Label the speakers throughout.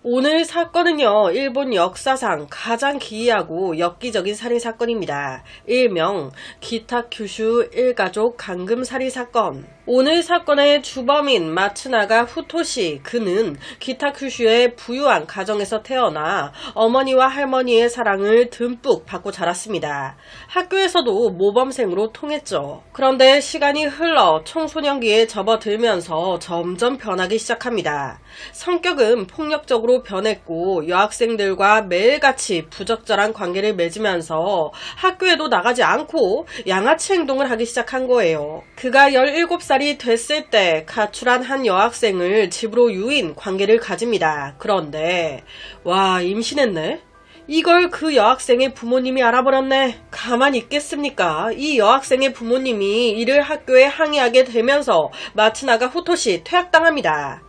Speaker 1: 오늘 사건은요, 일본 역사상 가장 기이하고 엽기적인 살인사건입니다. 일명 기타큐슈 일가족 강금살인 사건. 오늘 사건의 주범인 마츠나가 후토시, 그는 기타큐슈의 부유한 가정에서 태어나 어머니와 할머니의 사랑을 듬뿍 받고 자랐습니다. 학교에서도 모범생으로 통했죠. 그런데 시간이 흘러 청소년기에 접어들면서 점점 변하기 시작합니다. 성격은 폭력적으로 변했고 여학생들과 매일같이 부적절한 관계를 맺으면서 학교에도 나가지 않고 양아치 행동을 하기 시작한 거예요. 그가 17살이 됐을 때 가출한 한 여학생을 집으로 유인 관계를 가집니다. 그런데 와, 임신했네? 이걸 그 여학생의 부모님이 알아버렸네. 가만히 있겠습니까? 이 여학생의 부모님이 이를 학교에 항의하게 되면서 마츠나가 후토시 퇴학당합니다.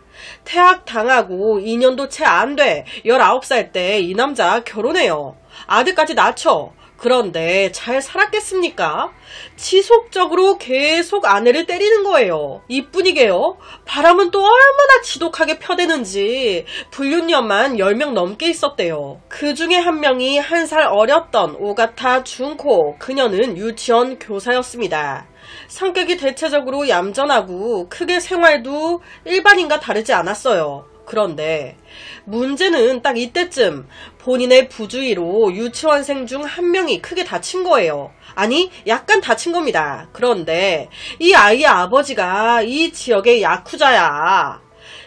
Speaker 1: 퇴학당하고 2년도 채 안 돼 19살 때 이 남자 결혼해요. 아들까지 낳죠. 그런데 잘 살았겠습니까? 지속적으로 계속 아내를 때리는 거예요. 이뿐이게요. 바람은 또 얼마나 지독하게 펴대는지. 불륜녀만 10명 넘게 있었대요. 그 중에 한 명이 1살 어렸던 오가타 준코. 그녀는 유치원 교사였습니다. 성격이 대체적으로 얌전하고 크게 생활도 일반인과 다르지 않았어요. 그런데 문제는 딱 이때쯤 본인의 부주의로 유치원생 중 한 명이 크게 다친 거예요. 아니, 약간 다친 겁니다. 그런데 이 아이의 아버지가 이 지역의 야쿠자야.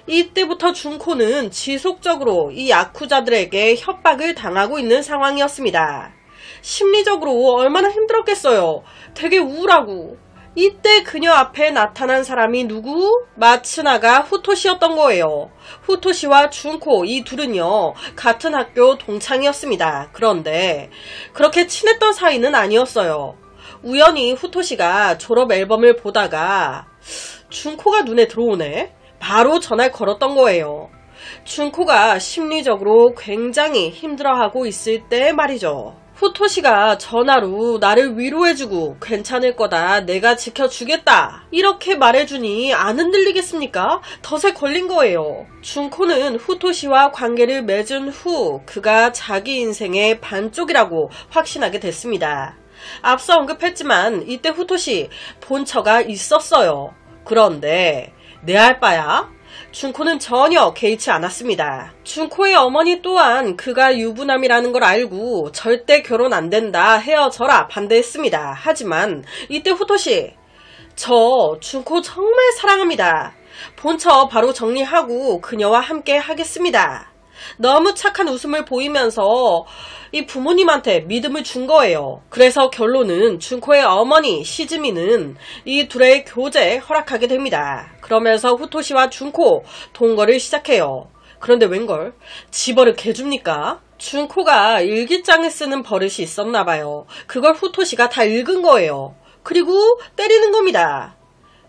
Speaker 1: 이때부터 준코는 지속적으로 이 야쿠자들에게 협박을 당하고 있는 상황이었습니다. 심리적으로 얼마나 힘들었겠어요. 되게 우울하고. 이때 그녀 앞에 나타난 사람이 누구? 마츠나가 후토시였던 거예요. 후토시와 준코, 이 둘은요, 같은 학교 동창이었습니다. 그런데 그렇게 친했던 사이는 아니었어요. 우연히 후토시가 졸업 앨범을 보다가 준코가 눈에 들어오네? 바로 전화를 걸었던 거예요. 준코가 심리적으로 굉장히 힘들어하고 있을 때 말이죠. 후토시가 전화로 나를 위로해주고 괜찮을 거다, 내가 지켜주겠다 이렇게 말해주니 안 흔들리겠습니까? 덫에 걸린 거예요. 준코는 후토시와 관계를 맺은 후 그가 자기 인생의 반쪽이라고 확신하게 됐습니다. 앞서 언급했지만 이때 후토시 본처가 있었어요. 그런데 내 알바야? 준코는 전혀 개의치 않았습니다. 준코의 어머니 또한 그가 유부남이라는 걸 알고 절대 결혼 안 된다, 헤어져라 반대했습니다. 하지만 이때 후토시, 저 준코 정말 사랑합니다. 본처 바로 정리하고 그녀와 함께 하겠습니다. 너무 착한 웃음을 보이면서 이 부모님한테 믿음을 준 거예요. 그래서 결론은 준코의 어머니 시즈미는 이 둘의 교제 허락하게 됩니다. 그러면서 후토시와 준코 동거를 시작해요. 그런데 웬걸? 지버를 개줍니까? 준코가 일기장에 쓰는 버릇이 있었나봐요. 그걸 후토시가 다 읽은 거예요. 그리고 때리는 겁니다.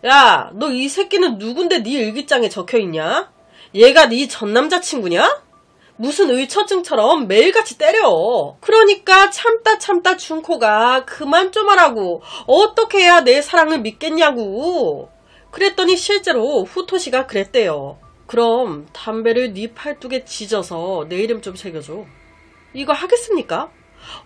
Speaker 1: 야, 너 이 새끼는 누군데 네 일기장에 적혀있냐? 얘가 네 전남자친구냐? 무슨 의처증처럼 매일같이 때려. 그러니까 참다 준코가 그만 좀 하라고, 어떻게 해야 내 사랑을 믿겠냐고. 그랬더니 실제로 후토시가 그랬대요. 그럼 담배를 네 팔뚝에 지져서 내 이름 좀 새겨줘. 이거 하겠습니까?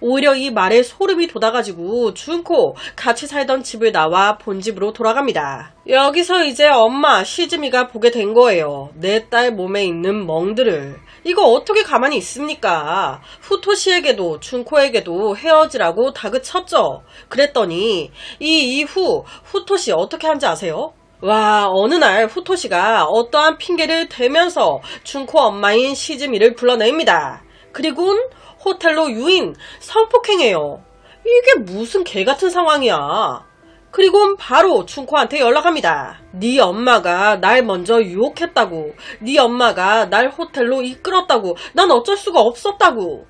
Speaker 1: 오히려 이 말에 소름이 돋아가지고 준코 같이 살던 집을 나와 본집으로 돌아갑니다. 여기서 이제 엄마 시즈미가 보게 된 거예요. 내 딸 몸에 있는 멍들을. 이거 어떻게 가만히 있습니까? 후토시에게도 준코에게도 헤어지라고 다그쳤죠. 그랬더니 이 이후 후토시 어떻게 한지 아세요? 와, 어느 날 후토시가 어떠한 핑계를 대면서 준코 엄마인 시즈미를 불러냅니다. 그리고는 호텔로 유인, 성폭행해요. 이게 무슨 개같은 상황이야. 그리고 바로 준코한테 연락합니다. 네 엄마가 날 먼저 유혹했다고, 네 엄마가 날 호텔로 이끌었다고, 난 어쩔 수가 없었다고.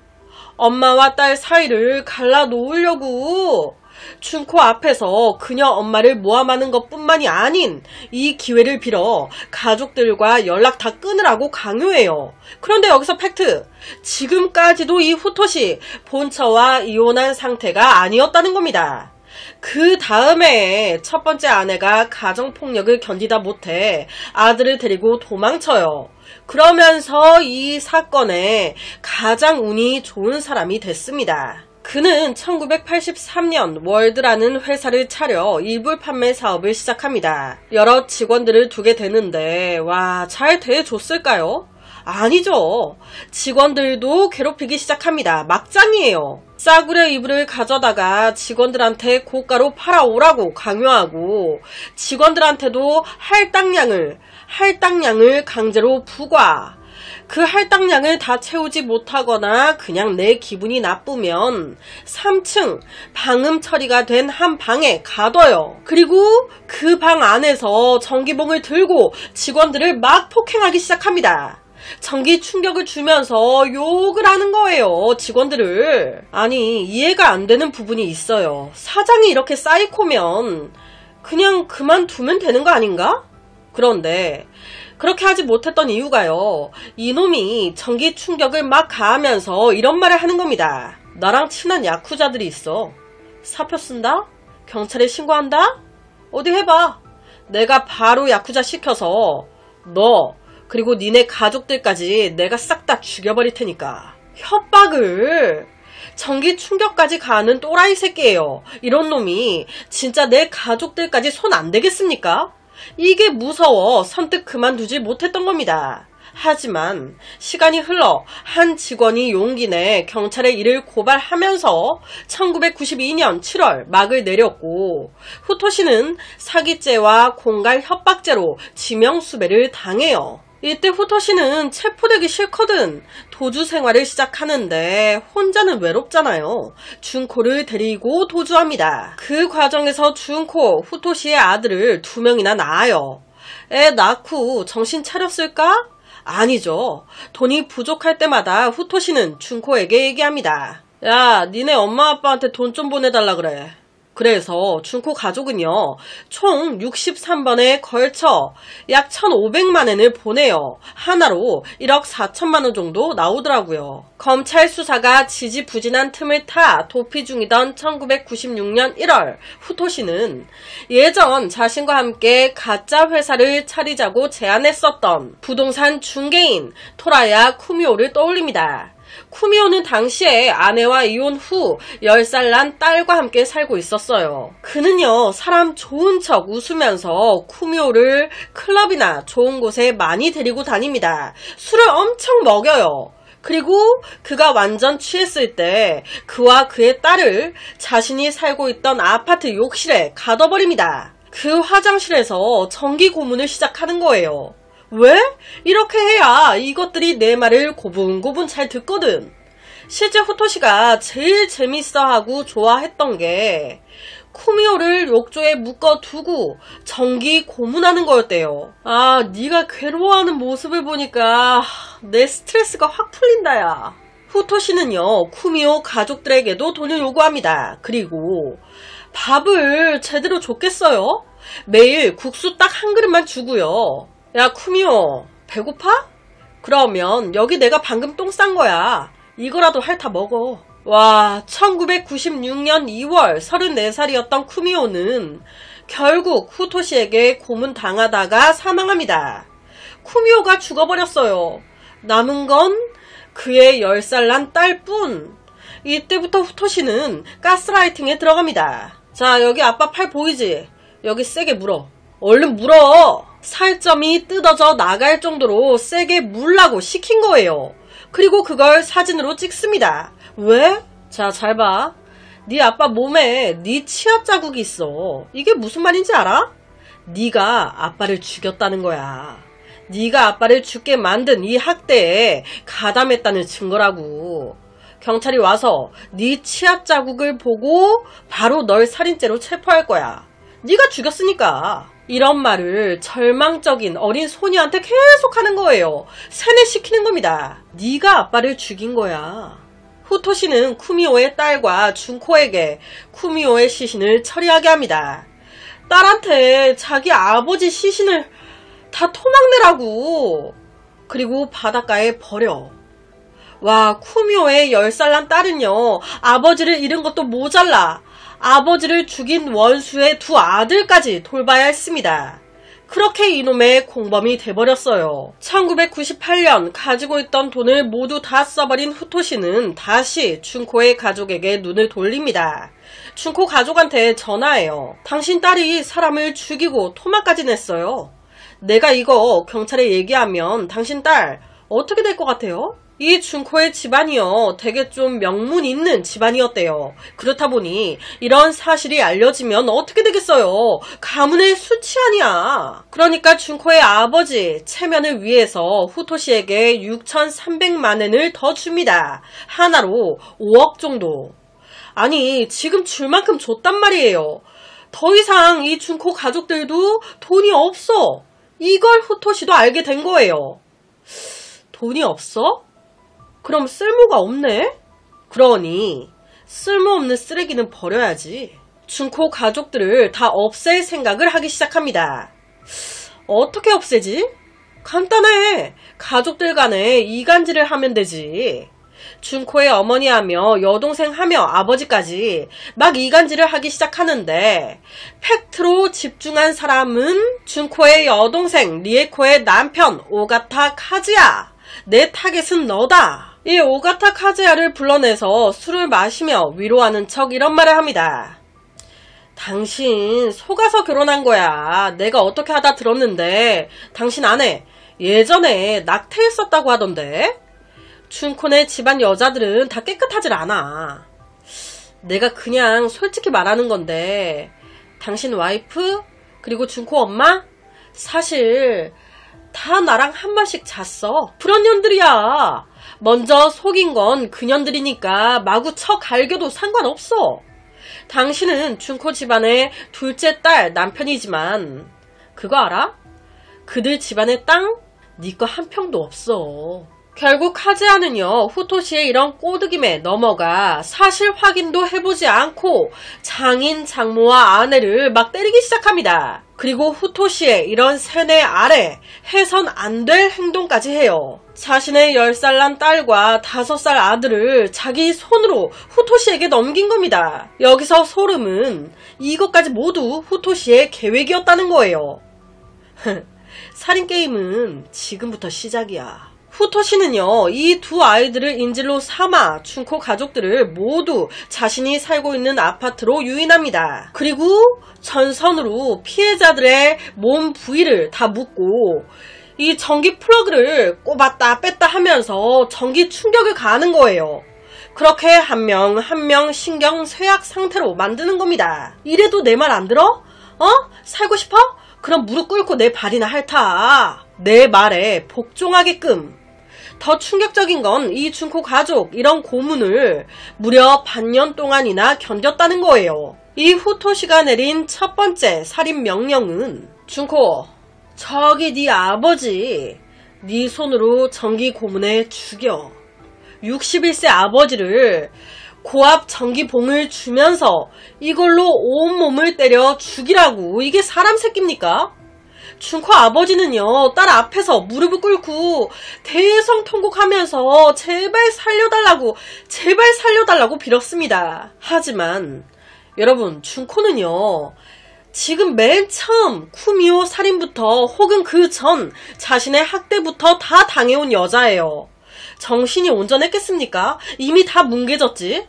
Speaker 1: 엄마와 딸 사이를 갈라놓으려고 준코 앞에서 그녀 엄마를 모함하는 것뿐만이 아닌 이 기회를 빌어 가족들과 연락 다 끊으라고 강요해요. 그런데 여기서 팩트, 지금까지도 이 후토시 본처와 이혼한 상태가 아니었다는 겁니다. 그 다음에 첫 번째 아내가 가정폭력을 견디다 못해 아들을 데리고 도망쳐요. 그러면서 이 사건에 가장 운이 좋은 사람이 됐습니다. 그는 1983년 월드라는 회사를 차려 이불 판매 사업을 시작합니다. 여러 직원들을 두게 되는데 와, 잘 대해줬을까요? 아니죠. 직원들도 괴롭히기 시작합니다. 막장이에요. 싸구려 이불을 가져다가 직원들한테 고가로 팔아오라고 강요하고 직원들한테도 할당량을 강제로 부과. 그 할당량을 다 채우지 못하거나 그냥 내 기분이 나쁘면 3층 방음 처리가 된 한 방에 가둬요. 그리고 그 방 안에서 전기봉을 들고 직원들을 막 폭행하기 시작합니다. 전기 충격을 주면서 욕을 하는 거예요, 직원들을. 아니, 이해가 안 되는 부분이 있어요. 사장이 이렇게 사이코면 그냥 그만두면 되는 거 아닌가? 그런데 그렇게 하지 못했던 이유가요, 이놈이 전기 충격을 막 가하면서 이런 말을 하는 겁니다. 나랑 친한 야쿠자들이 있어. 사표 쓴다? 경찰에 신고한다? 어디 해봐. 내가 바로 야쿠자 시켜서 너 그리고 니네 가족들까지 내가 싹 다 죽여버릴 테니까. 협박을. 전기 충격까지 가하는 또라이 새끼예요. 이런 놈이 진짜 내 가족들까지 손 안 대겠습니까? 이게 무서워 선뜻 그만두지 못했던 겁니다. 하지만 시간이 흘러 한 직원이 용기 내 경찰에 이를 고발하면서 1992년 7월 막을 내렸고 후토시는 사기죄와 공갈 협박죄로 지명수배를 당해요. 이때 후토시는 체포되기 싫거든 도주 생활을 시작하는데 혼자는 외롭잖아요. 준코를 데리고 도주합니다. 그 과정에서 준코, 후토시의 아들을 2명이나 낳아요. 애 낳고 정신 차렸을까? 아니죠. 돈이 부족할 때마다 후토시는 준코에게 얘기합니다. 야, 니네 엄마 아빠한테 돈 좀 보내달라 그래. 그래서 준코 가족은요, 총 63번에 걸쳐 약 1,500만엔을 보내요. 하나로 1억 4천만원 정도 나오더라고요. 검찰 수사가 지지부진한 틈을 타 도피 중이던 1996년 1월 후토시는 예전 자신과 함께 가짜 회사를 차리자고 제안했었던 부동산 중개인 토라야 쿠미오를 떠올립니다. 쿠미오는 당시에 아내와 이혼 후 10살 난 딸과 함께 살고 있었어요. 그는요, 사람 좋은 척 웃으면서 쿠미오를 클럽이나 좋은 곳에 많이 데리고 다닙니다. 술을 엄청 먹여요. 그리고 그가 완전 취했을 때 그와 그의 딸을 자신이 살고 있던 아파트 욕실에 가둬버립니다. 그 화장실에서 전기 고문을 시작하는 거예요. 왜? 이렇게 해야 이것들이 내 말을 고분고분 잘 듣거든. 실제 후토시가 제일 재밌어하고 좋아했던 게 쿠미오를 욕조에 묶어두고 전기 고문하는 거였대요. 아, 네가 괴로워하는 모습을 보니까 내 스트레스가 확 풀린다 야. 후토시는요, 쿠미오 가족들에게도 돈을 요구합니다. 그리고 밥을 제대로 줬겠어요? 매일 국수 딱 한 그릇만 주고요. 야, 쿠미오, 배고파? 그러면 여기 내가 방금 똥 싼 거야. 이거라도 핥아 먹어. 와, 1996년 2월 34살이었던 쿠미오는 결국 후토시에게 고문당하다가 사망합니다. 쿠미오가 죽어버렸어요. 남은 건 그의 10살 난 딸뿐. 이때부터 후토시는 가스라이팅에 들어갑니다. 자, 여기 아빠 팔 보이지? 여기 세게 물어. 얼른 물어. 살점이 뜯어져 나갈 정도로 세게 물라고 시킨 거예요. 그리고 그걸 사진으로 찍습니다. 왜? 자, 잘 봐. 네 아빠 몸에 네 치아 자국이 있어. 이게 무슨 말인지 알아? 네가 아빠를 죽였다는 거야. 네가 아빠를 죽게 만든 이 학대에 가담했다는 증거라고. 경찰이 와서 네 치아 자국을 보고 바로 널 살인죄로 체포할 거야. 네가 죽였으니까. 이런 말을 절망적인 어린 소녀한테 계속 하는 거예요. 세뇌시키는 겁니다. 네가 아빠를 죽인 거야. 후토시는 쿠미오의 딸과 준코에게 쿠미오의 시신을 처리하게 합니다. 딸한테 자기 아버지 시신을 다 토막내라고. 그리고 바닷가에 버려. 와, 쿠미오의 10살 난 딸은요, 아버지를 잃은 것도 모자라 아버지를 죽인 원수의 2 아들까지 돌봐야 했습니다. 그렇게 이놈의 공범이 돼버렸어요. 1998년 가지고 있던 돈을 모두 다 써버린 후토시는 다시 준코의 가족에게 눈을 돌립니다. 준코 가족한테 전화해요. 당신 딸이 사람을 죽이고 토막까지 냈어요. 내가 이거 경찰에 얘기하면 당신 딸 어떻게 될 것 같아요? 이 준코의 집안이요, 되게 좀 명문 있는 집안이었대요. 그렇다 보니 이런 사실이 알려지면 어떻게 되겠어요? 가문의 수치 아니야. 그러니까 준코의 아버지 체면을 위해서 후토시에게 6,300만엔을 더 줍니다. 하나로 5억 정도. 아니, 지금 줄 만큼 줬단 말이에요. 더 이상 이 준코 가족들도 돈이 없어. 이걸 후토시도 알게 된 거예요. 돈이 없어? 그럼 쓸모가 없네? 그러니 쓸모없는 쓰레기는 버려야지. 준코 가족들을 다 없앨 생각을 하기 시작합니다. 어떻게 없애지? 간단해. 가족들 간에 이간질을 하면 되지. 준코의 어머니하며 여동생하며 아버지까지 막 이간질을 하기 시작하는데, 팩트로 집중한 사람은 준코의 여동생 리에코의 남편 오가타 카즈야. 내 타겟은 너다. 이 오가타 카즈야를 불러내서 술을 마시며 위로하는 척 이런 말을 합니다. 당신 속아서 결혼한 거야. 내가 어떻게 하다 들었는데 당신 아내 예전에 낙태했었다고 하던데. 준코네 집안 여자들은 다 깨끗하질 않아. 내가 그냥 솔직히 말하는 건데, 당신 와이프 그리고 준코 엄마 사실 다 나랑 한 번씩 잤어. 불원년들이야. 먼저 속인 건 그년들이니까 마구 쳐 갈겨도 상관없어. 당신은 준코 집안의 둘째 딸 남편이지만 그거 알아? 그들 집안의 땅 네 거 한 평도 없어. 결국 카즈야는요, 후토시의 이런 꼬드김에 넘어가 사실 확인도 해보지 않고 장인 장모와 아내를 막 때리기 시작합니다. 그리고 후토시의 이런 세뇌 아래 해선 안 될 행동까지 해요. 자신의 10살 난 딸과 5살 아들을 자기 손으로 후토시에게 넘긴 겁니다. 여기서 소름은 이것까지 모두 후토시의 계획이었다는 거예요. 살인게임은 지금부터 시작이야. 후토시는요, 이 두 아이들을 인질로 삼아 준코 가족들을 모두 자신이 살고 있는 아파트로 유인합니다. 그리고 전선으로 피해자들의 몸 부위를 다 묶고 이 전기 플러그를 꼽았다 뺐다 하면서 전기 충격을 가하는 거예요. 그렇게 한 명 한 명 신경 쇠약 상태로 만드는 겁니다. 이래도 내 말 안 들어? 살고 싶어? 그럼 무릎 꿇고 내 발이나 핥아. 내 말에 복종하게끔. 더 충격적인 건 이 준코 가족 이런 고문을 무려 반년 동안이나 견뎠다는 거예요. 이 후토시가 내린 첫 번째 살인 명령은, 준코, 저기 네 아버지 네 손으로 전기 고문해 죽여. 61세 아버지를 고압 전기봉을 주면서 이걸로 온몸을 때려 죽이라고. 이게 사람 새끼입니까? 준코 아버지는요, 딸 앞에서 무릎을 꿇고 대성통곡하면서 제발 살려달라고 빌었습니다. 하지만 여러분, 준코는요, 지금 맨 처음 쿠미오 살인부터 혹은 그 전 자신의 학대부터 다 당해온 여자예요. 정신이 온전했겠습니까? 이미 다 뭉개졌지?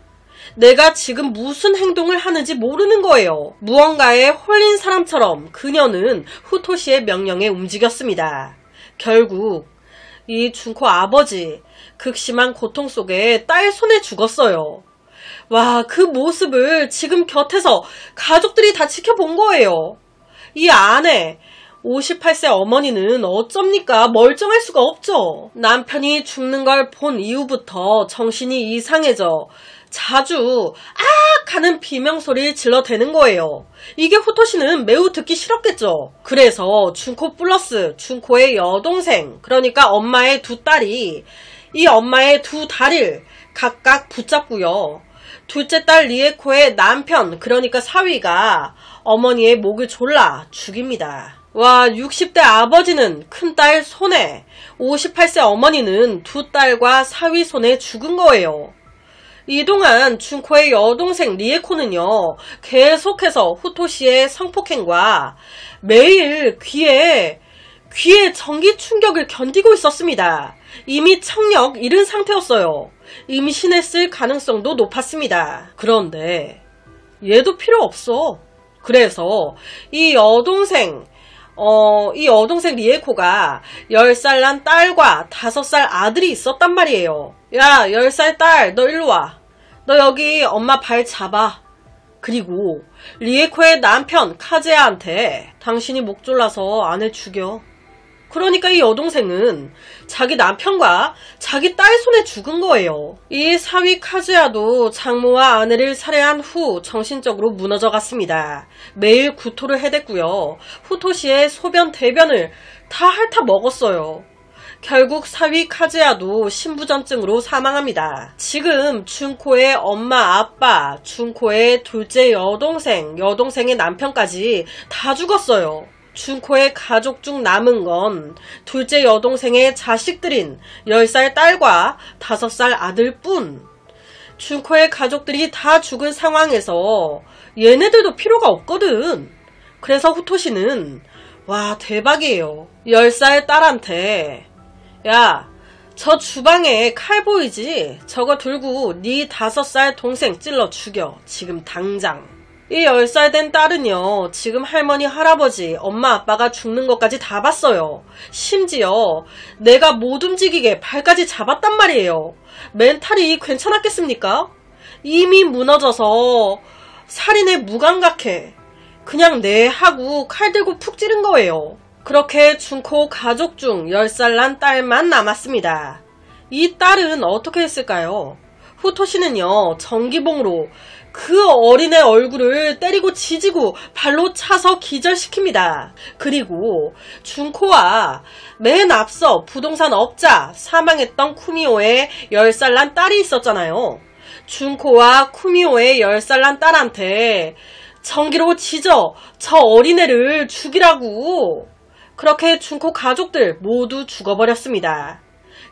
Speaker 1: 내가 지금 무슨 행동을 하는지 모르는 거예요. 무언가에 홀린 사람처럼 그녀는 후토시의 명령에 움직였습니다. 결국 이 준코 아버지 극심한 고통 속에 딸 손에 죽었어요. 와, 그 모습을 지금 곁에서 가족들이 다 지켜본 거예요. 이 아내 58세 어머니는 어쩝니까? 멀쩡할 수가 없죠. 남편이 죽는 걸 본 이후부터 정신이 이상해져 자주 악 하는 비명소리를 질러대는 거예요. 이게 후토시는 매우 듣기 싫었겠죠. 그래서 준코 플러스 준코의 여동생, 그러니까 엄마의 두 딸이 이 엄마의 두 다리를 각각 붙잡고요, 둘째 딸 리에코의 남편, 그러니까 사위가 어머니의 목을 졸라 죽입니다. 와, 60대 아버지는 큰딸 손에, 58세 어머니는 두 딸과 사위 손에 죽은 거예요. 이동안 준코의 여동생 리에코는요, 계속해서 후토시의 성폭행과 매일 귀에 전기 충격을 견디고 있었습니다. 이미 청력 잃은 상태였어요. 임신했을 가능성도 높았습니다. 그런데 얘도 필요 없어. 그래서 이 여동생 리에코가 10살 난 딸과 5살 아들이 있었단 말이에요. 야, 10살 딸, 너 일로 와. 너 여기 엄마 발 잡아. 그리고 리에코의 남편 카제아한테 당신이 목 졸라서 아내 죽여. 그러니까 이 여동생은 자기 남편과 자기 딸 손에 죽은 거예요. 이 사위 카즈야도 장모와 아내를 살해한 후 정신적으로 무너져 갔습니다. 매일 구토를 해댔고요. 후토시의 소변 대변을 다 핥아 먹었어요. 결국 사위 카즈야도 신부전증으로 사망합니다. 지금 준코의 엄마, 아빠, 준코의 둘째 여동생의 남편까지 다 죽었어요. 준코의 가족 중 남은 건 둘째 여동생의 자식들인 10살 딸과 5살 아들뿐. 준코의 가족들이 다 죽은 상황에서 얘네들도 필요가 없거든. 그래서 후토시는 와, 대박이에요. 10살 딸한테 야, 저 주방에 칼 보이지? 저거 들고 네 5살 동생 찔러 죽여. 지금 당장. 이 10살 된 딸은요, 지금 할머니, 할아버지, 엄마, 아빠가 죽는 것까지 다 봤어요. 심지어 내가 못 움직이게 발까지 잡았단 말이에요. 멘탈이 괜찮았겠습니까? 이미 무너져서 살인에 무감각해. 그냥 네 하고 칼 들고 푹 찌른 거예요. 그렇게 준코 가족 중 10살 난 딸만 남았습니다. 이 딸은 어떻게 했을까요? 후토시는요, 전기봉으로 그 어린애 얼굴을 때리고 지지고 발로 차서 기절시킵니다. 그리고 준코와 맨 앞서 부동산 업자 사망했던 쿠미오의 10살 난 딸이 있었잖아요. 준코와 쿠미오의 10살 난 딸한테 전기로 지져 저 어린애를 죽이라고. 그렇게 준코 가족들 모두 죽어버렸습니다.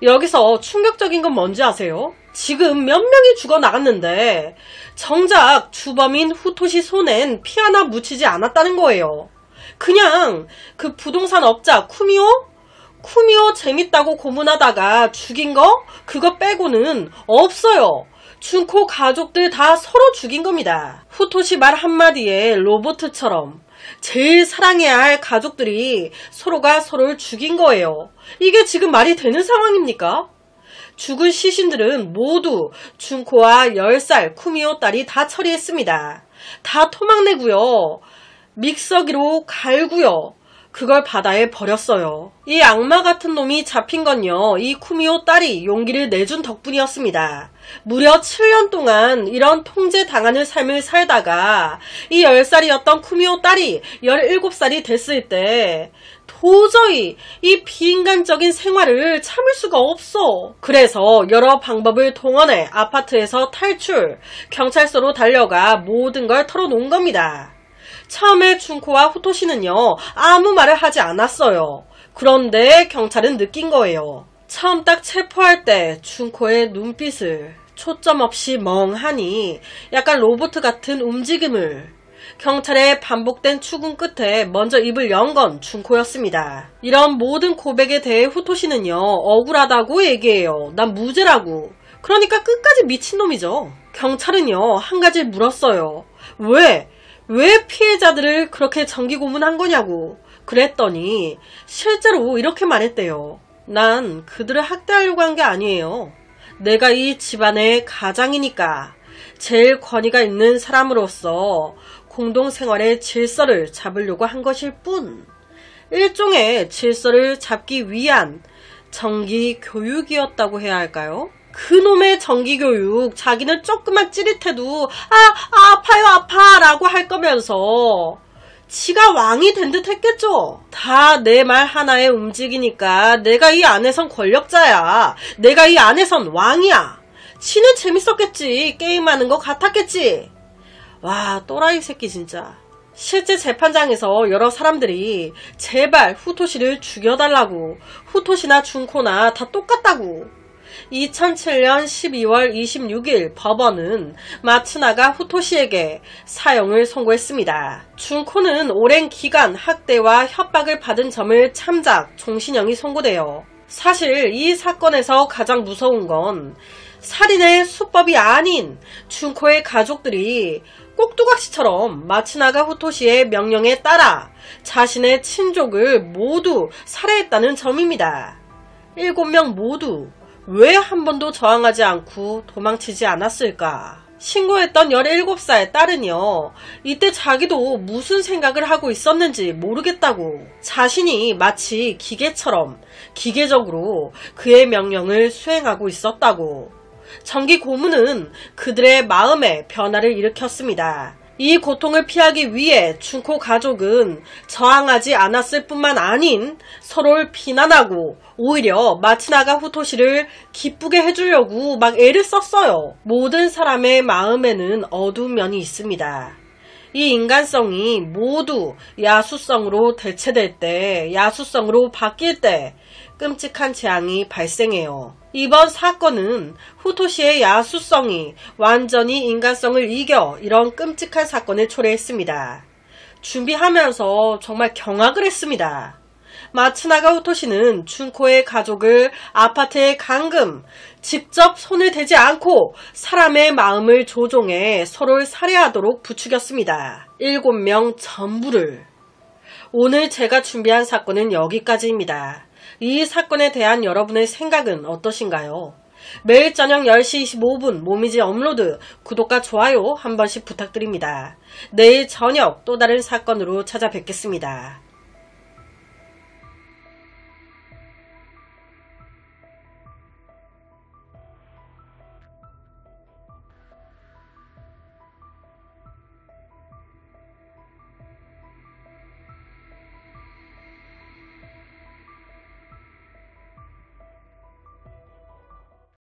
Speaker 1: 여기서 충격적인 건 뭔지 아세요? 지금 몇 명이 죽어나갔는데 정작 주범인 후토시 손엔 피 하나 묻히지 않았다는 거예요. 그냥 그 부동산 업자 쿠미오 재밌다고 고문하다가 죽인 거? 그거 빼고는 없어요. 준코 가족들 다 서로 죽인 겁니다. 후토시 말 한마디에 로보트처럼 제일 사랑해야 할 가족들이 서로가 서로를 죽인 거예요. 이게 지금 말이 되는 상황입니까? 죽은 시신들은 모두 준코와 10살 쿠미오 딸이 다 처리했습니다. 다 토막내고요. 믹서기로 갈고요. 그걸 바다에 버렸어요. 이 악마 같은 놈이 잡힌 건요, 이 쿠미오 딸이 용기를 내준 덕분이었습니다. 무려 7년 동안 이런 통제당하는 삶을 살다가 이 10살이었던 쿠미오 딸이 17살이 됐을 때 도저히 이 비인간적인 생활을 참을 수가 없어. 그래서 여러 방법을 동원해 아파트에서 탈출, 경찰서로 달려가 모든 걸 털어놓은 겁니다. 처음에 준코와 후토시는요, 아무 말을 하지 않았어요. 그런데 경찰은 느낀 거예요. 처음 딱 체포할 때 준코의 눈빛을 초점 없이 멍하니 약간 로봇 같은 움직임을, 경찰의 반복된 추궁 끝에 먼저 입을 연 건 준코였습니다. 이런 모든 고백에 대해 후토시는요, 억울하다고 얘기해요. 난 무죄라고. 그러니까 끝까지 미친놈이죠. 경찰은요, 한 가지 물었어요. 왜 피해자들을 그렇게 정기 고문한 거냐고. 그랬더니 실제로 이렇게 말했대요. 난 그들을 학대하려고 한 게 아니에요. 내가 이 집안의 가장이니까 제일 권위가 있는 사람으로서 공동생활의 질서를 잡으려고 한 것일 뿐. 일종의 질서를 잡기 위한 정기 교육이었다고 해야 할까요? 그놈의 정기교육, 자기는 조금만 찌릿해도 아파요 아파 라고 할 거면서 지가 왕이 된 듯 했겠죠. 다 내 말 하나에 움직이니까 내가 이 안에선 권력자야. 내가 이 안에선 왕이야. 지는 재밌었겠지. 게임하는 거 같았겠지. 와, 또라이 새끼 진짜. 실제 재판장에서 여러 사람들이 제발 후토시를 죽여달라고, 후토시나 준코나 다 똑같다고, 2007년 12월 26일 법원은 마츠나가 후토시에게 사형을 선고했습니다. 준코는 오랜 기간 학대와 협박을 받은 점을 참작 종신형이 선고되어 사실 이 사건에서 가장 무서운 건 살인의 수법이 아닌 준코의 가족들이 꼭두각시처럼 마츠나가 후토시의 명령에 따라 자신의 친족을 모두 살해했다는 점입니다. 7명 모두 왜 한 번도 저항하지 않고 도망치지 않았을까? 신고했던 17살 딸은요, 이때 자기도 무슨 생각을 하고 있었는지 모르겠다고, 자신이 마치 기계처럼 기계적으로 그의 명령을 수행하고 있었다고. 정기 고문은 그들의 마음에 변화를 일으켰습니다. 이 고통을 피하기 위해 준코 가족은 저항하지 않았을 뿐만 아닌 서로를 비난하고 오히려 마츠나가 후토시를 기쁘게 해주려고 막 애를 썼어요. 모든 사람의 마음에는 어두운 면이 있습니다. 이 인간성이 모두 야수성으로 대체될 때, 야수성으로 바뀔 때 끔찍한 재앙이 발생해요. 이번 사건은 후토시의 야수성이 완전히 인간성을 이겨 이런 끔찍한 사건을 초래했습니다. 준비하면서 정말 경악을 했습니다. 마츠나가 후토시는 준코의 가족을 아파트에 감금, 직접 손을 대지 않고 사람의 마음을 조종해 서로를 살해하도록 부추겼습니다. 7명 전부를. 오늘 제가 준비한 사건은 여기까지입니다. 이 사건에 대한 여러분의 생각은 어떠신가요? 매일 저녁 10시 25분 모미지 업로드, 구독과 좋아요 한 번씩 부탁드립니다. 내일 저녁 또 다른 사건으로 찾아뵙겠습니다.